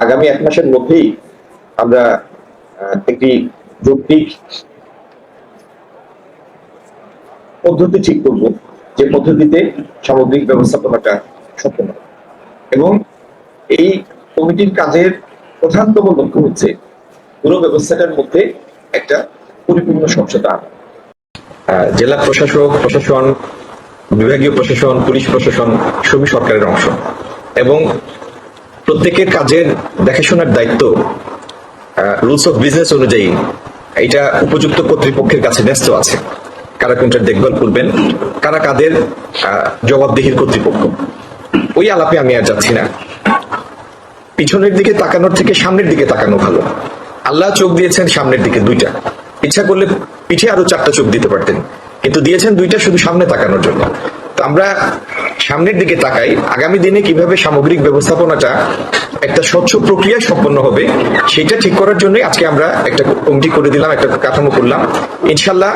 আগামী 1 মাসের মধ্যেই আমরা একটি যৌক্তিক পদ্ধতি ঠিক করব, যে পদ্ধতিতে সামগ্রিক ব্যবস্থাপনাটা সম্পন্ন হবে। এবং এই কমিটির কাজের প্রধানতম লক্ষ্য হচ্ছে পুরো ব্যবস্থাটার মধ্যে একটা পরিপূর্ণ স্বচ্ছতা আনা। জেলা প্রশাসন, বিভাগীয় প্রশাসন, পুলিশ প্রশাসন সবই সরকারের অংশ, এবং প্রত্যেকের কাজের দেখাশোনার দায়িত্ব রুলস অফ বিজনেস অনুযায়ী এটা উপযুক্ত কর্তৃপক্ষের কাছে ন্যস্ত আছে। কারা কোনটার দেখভাল করবেন, কারা কাদের জবাবদিহির কর্তৃপক্ষ, ওই আলাপে আমি আর যাচ্ছি না। পিছনের দিকে তাকানোর থেকে সামনের দিকে তাকানো ভালো। আল্লাহ চোখ দিয়েছেন সামনের দিকে 2টা, ইচ্ছা করলে পিঠে আরো 4টা চোখ দিতে পারতেন, কিন্তু দিয়েছেন 2টা শুধু সামনে তাকানোর জন্য। তো আমরা সামনের দিকে তাকাই, আগামী দিনে কিভাবে সামগ্রিক ব্যবস্থাপনাটা একটা স্বচ্ছ প্রক্রিয়া সম্পন্ন হবে সেটা ঠিক করার জন্য আজকে আমরা একটা কমিটি করে দিলাম, একটা কাঠামো করলাম। ইনশাল্লাহ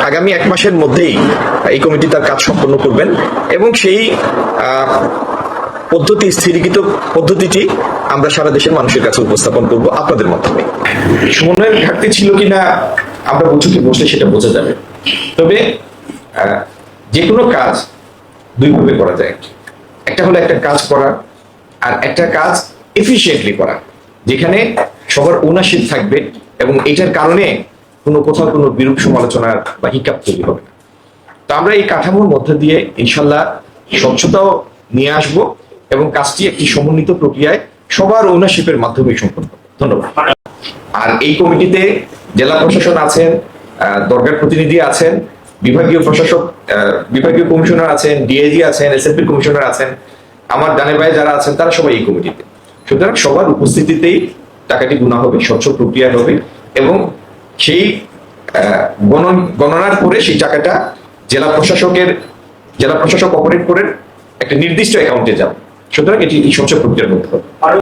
আগামী 1 মাসের মধ্যেই এই কমিটি তার কাজ সম্পন্ন করবেন, এবং সেই স্থিরীকৃত পদ্ধতিটি আমরা সারা দেশের মানুষের কাছে উপস্থাপন করব আপনাদের মাধ্যমে। সমন্বয়ের ঘাটতি ছিল কিনা আমরা বৈঠকে বসলে সেটা বোঝা যাবে। তবে যে কোনো কাজ 2 ভাবে করা যায়। একটা হলো একটা কাজ করা, আর একটা কাজ এফিশিয়েন্টলি করা, যেখানে সবার ওনারশিপ থাকবে এবং এটার কারণে কোথাও কোনো বিরূপ সমালোচনার বা হিকাপ তৈরি হবে না। তো আমরা এই কাঠামোর মধ্যে দিয়ে ইনশাল্লাহ স্বচ্ছতাও নিয়ে আসব এবং কাজটি একটি সমন্বিত প্রক্রিয়ায় সবার ওনারশিপের মাধ্যমে সম্পন্ন হবে। ধন্যবাদ। আর এই কমিটিতে জেলা প্রশাসন আছেন, দরগার প্রতিনিধি আছেন, বিভাগীয় কমিশনার আছেন, ডিআইজি আছেন, এসএসপি কমিশনার আছেন, আমার ডানে বায়ে যারা আছেন তারা সবাই এই কমিটিতে। সুতরাং সবার উপস্থিতিতেই টাকাটি গুণা হবে, স্বচ্ছ প্রক্রিয়া হবে, এবং সেই গণনার পরে সেই টাকাটা জেলা প্রশাসক অপারেট করে একটা নির্দিষ্ট অ্যাকাউন্টে যাবে। সুতরাং এটি স্বচ্ছ প্রক্রিয়ার মধ্যে হবে।